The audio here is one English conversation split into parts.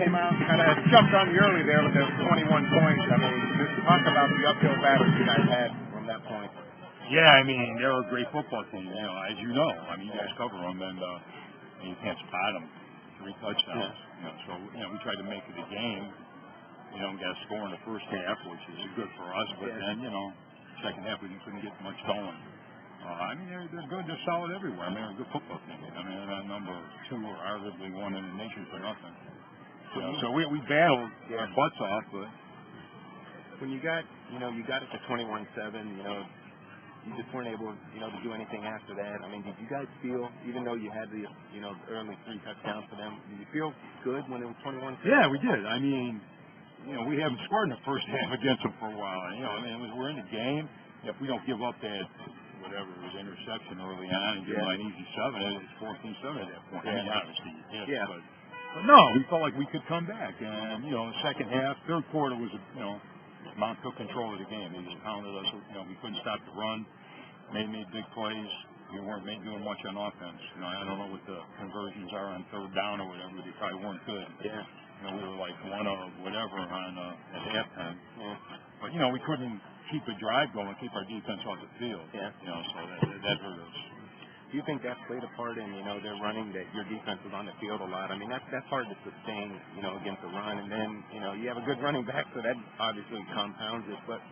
came out, kind of jumped on you early there with those 21 points. I mean, just talk about the uphill battle you guys had from that point. Yeah, I mean, they're a great football team, as you know. I mean, you guys cover them, and you can't spot them. 3 touchdowns. So we tried to make it a game. Got a score in the first half, which is good for us. But then, second half we couldn't get much going. I mean, they're good. They're solid everywhere. I mean, they're a good football team. I mean, they're not number 2 or arguably 1 in the nation for nothing. So we battled our butts off, but when you got it to 21-7, you just weren't able, to do anything after that. I mean, did you guys feel, even though you had the, early 3 touchdowns for them, did you feel good when it was 21-7? Yeah, we did. I mean, we haven't scored in the first half against them for a while. We're in the game. If we don't give up that, whatever, it was interception early on and give them an easy 7, it's 14-7 at that point. I mean, obviously you did, but no, we felt like we could come back. And, the second half, third quarter was, Mount took control of the game. They just pounded us. We couldn't stop the run. Made big plays. We weren't doing much on offense. I don't know what the conversions are on third down or whatever. They probably weren't good. Yeah. We were like 1 of whatever on at halftime. Yeah. But we couldn't keep a drive going, keep our defense off the field. Yeah. So that hurt us. Do you think that played a part in, their running, that your defense was on the field a lot? I mean, that's hard to sustain, against the run. And then, you have a good running back, so that obviously compounds it. But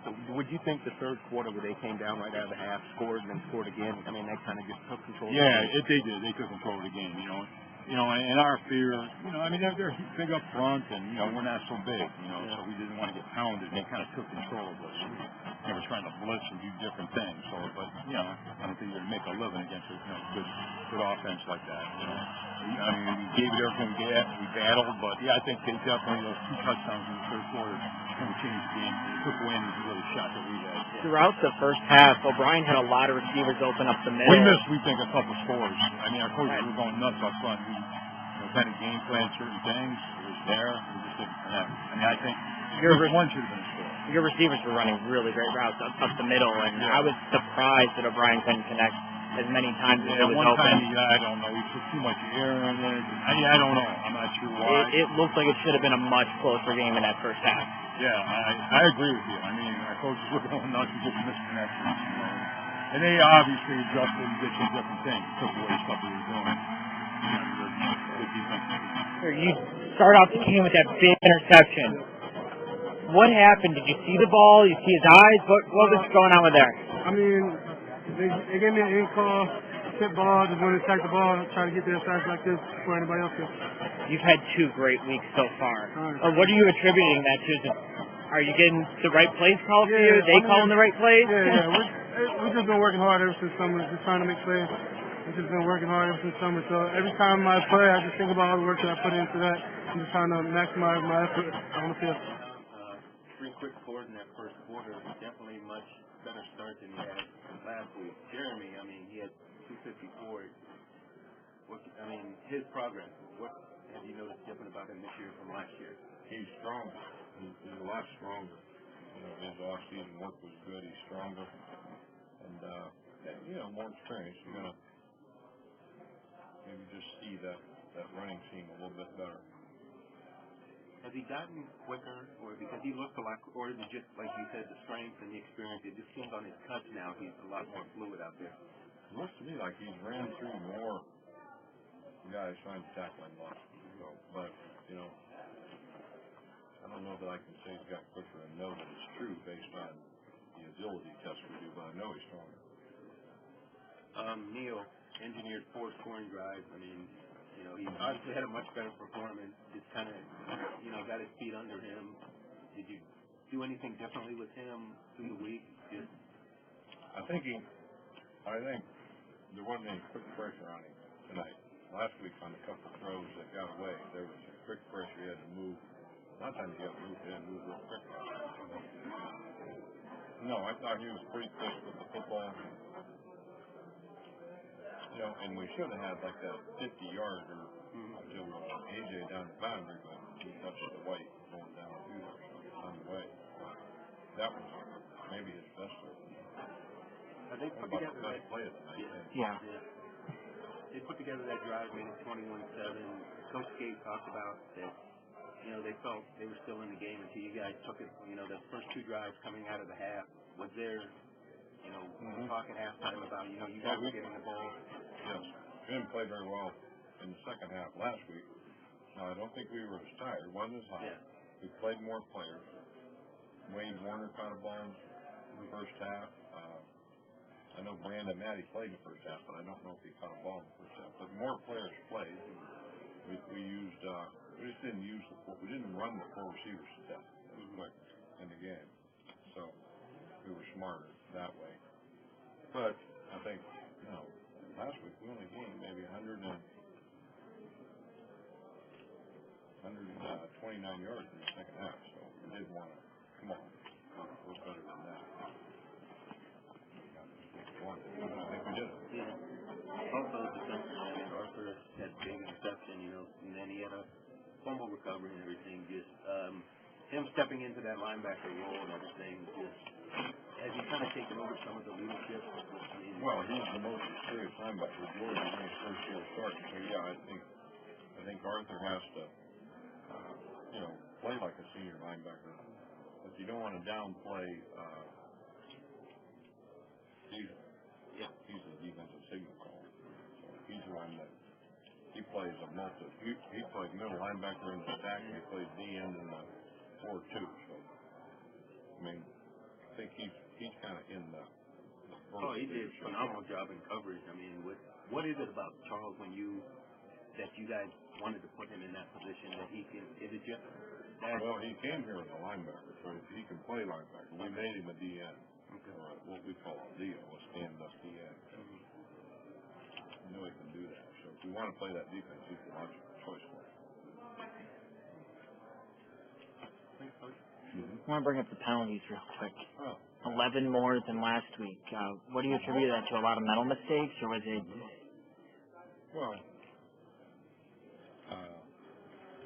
so would you think the third quarter where they came down right out of the half, scored, and then scored again, I mean, that kind of just took control? Yeah, they did. They took control of the game, and our fear, I mean, they're big up front, and, we're not so big, so we didn't want to get pounded. They kind of took control of us. They were trying to blitz and do different things. So, but, I don't think you're going to make a living against a good offense like that, I mean, we gave it everything we battled, but, I think they definitely, those 2 touchdowns in the third quarter kind of changed the game. They took away any really shot that we had. Throughout the first half, O'Brien had a lot of receivers open up the middle. We missed, we think, a couple scores. I mean, our coaches were going nuts up front. We kind of game plan certain things. It was there. We just didn't connect. I mean, I think one should have been a score. Your receivers were running really great routes up the middle, and I was surprised that O'Brien couldn't connect as many times as he was one open. time, I don't know. He put too much air in it. I don't know. I'm not sure why. It looked like it should have been a much closer game in that first half. Yeah, I agree with you. I mean, our coaches were going nuts and just misconnections, And they obviously adjusted and did some different things. Took away stuff we were doing. You start off the game with that big interception. What happened? Did you see the ball? You see his eyes? What was going on with there? I mean, they gave me an in call, tip ball, just wanted to attack the ball, try to get there fast like this before anybody else did. You've had 2 great weeks so far. What are you attributing that to? Are you getting the right plays called for you? Are they calling the right plays? Yeah. We've just been working hard ever since summer, just trying to make plays. We've just been working hard ever since summer. So every time I play, I just think about all the work that I put into that. I'm just trying to maximize my effort on the field. 3 quick scores in that first quarter. Definitely much better start than he had last week. Jeremy, I mean, he had 254. His progress. What have you noticed different about him this year from last year? He's stronger. He's a lot stronger. His off-season work was good. He's stronger. And, more experience. You're going to maybe just see that running team a little bit better. Has he gotten quicker, or because he looked a lot, or is it just, like you said, the strength and the experience? It just seems on his cuts now he's a lot more fluid out there. It looks to me like he's ran through more guys trying to tackle him last. But, I don't know that I can say he's got quicker and know that it's true based on the agility test we do, but I know he's stronger. Neil engineered 4 scoring drives. I mean, he obviously had a much better performance. Just kind of, got his feet under him. Did you do anything differently with him through the week? I think there wasn't any quick pressure on him tonight. Last week on a couple of throws that got away, there was a quick pressure. He had to move. Not time he had to move. He had to move real quick. No, I thought he was pretty quick with the football. And we should have had like that 50-yarder to AJ down the boundary, but he touched the white going down on the way. That was maybe his best one. They put together that play of the night. Yeah. They put together that drive, made it 21-7. Coach Gate talked about that you know, they felt they were still in the game until you guys took it, you know, the first two drives coming out of the half. Was there, you know, talking halftime about, you know, you guys were getting the ball? Yes. We didn't play very well in the second half last week. I don't think we were as tired. It wasn't as hot. Yeah. We played more players. Wayne Warner caught a ball in the first half. I know Brandon Matty played in the first half, but I don't know if he caught a ball in the first half. But more players played. We used, we just didn't use we didn't run the four receivers to death. It was like in the game. So we were smarter that way. But I think, you know, last week we only gained maybe 129 yards in the second half. So we didn't want to, come on, we're better than that. I think we did. Yeah. Also, defensive Arthur had a big interception, you know, and then he had a fumble recovery and everything. Just him stepping into that linebacker role and everything. Just has he kind of taken over some of the leadership? I mean, well, he's the most experienced linebacker. Jordan is his first year starting. So yeah, I think Arthur has to, you know, play like a senior linebacker. But you don't want to downplay. He's the defensive signal caller. So he's the one that he plays a he plays middle linebacker in the stack and he plays D end in the 4-2. So I mean, I think he's kind of in the first. Oh, he did a phenomenal job in coverage. I mean, what is it about Charles that you guys wanted to put him in that position that he can? Is it just that? Well, he came here as a linebacker, so he can play linebacker. We made him a D end. Okay. What we call a deal, a stand-up D end. I know he can do that. So if we want to play that defense, he's the logical choice for us. I want to bring up the penalties real quick. Oh. 11 more than last week. What do you attribute that to? A lot of mental mistakes, or was it? Well,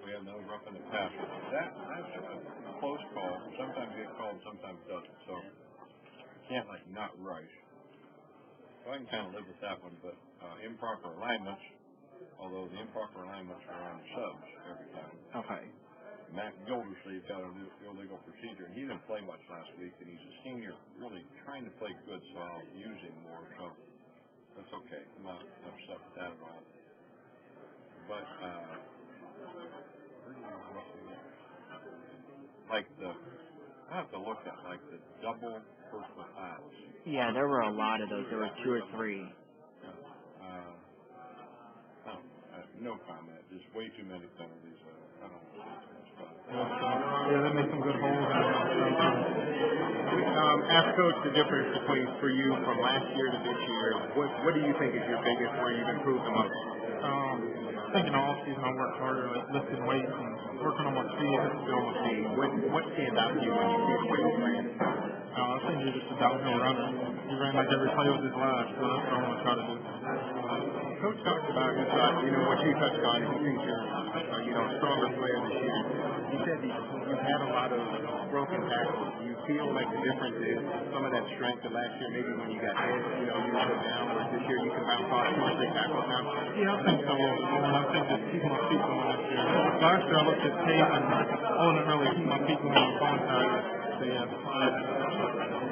we had no rough in the passer. That's a close call. Sometimes it gets called, sometimes it doesn't. So you can't not rush. So I can kind of live with that one. But improper alignments, although the improper alignments are on subs every time. Okay. Matt Gildersleeve got an illegal procedure, and he didn't play much last week, and he's a senior, really trying to play good, so I'll use him more. So that's okay. I'm not upset with that at all. But like I have to look at like the double personal fouls. Yeah, there were a lot of those. There were 2 or 3. No comment. Just way too many penalties. I don't want to say too much about it. Yeah, they made some good holes. Ask Coach the difference between for you from last year to this year. What do you think is your biggest where you've improved the most? I think in the off season I worked harder, like lifting weights and working on my speed. What stands out to you when you see the way you're playing? I think he's just a downhill runner. He ran like every play of his life, so that's what I want to try to do. Coach talked about what you touched on, and he thinks you're a stronger player this year. He said you've had a lot of broken tackles. Do you feel like the difference is some of that strength that last year, maybe when you got hit, you were down, whereas this year you can bounce off 2 or 3 tackles now? Yeah, I think so. I think just keeping my feet going last year. Last year I looked at tape and I wasn't really keeping my feet going on contact. So yeah.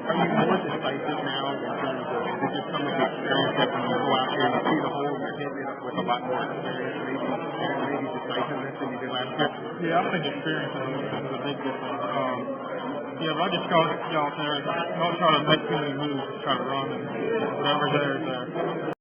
Are you more decisive now in terms of, is it just some of the experience that when you go out here and you see the hole, you're hitting it with a lot more experience, maybe decisiveness than you did last year? Yeah, I think experience is a big difference. Yeah, but I just try to get out there, don't try to make too many moves, just try to run, and whatever's there is there.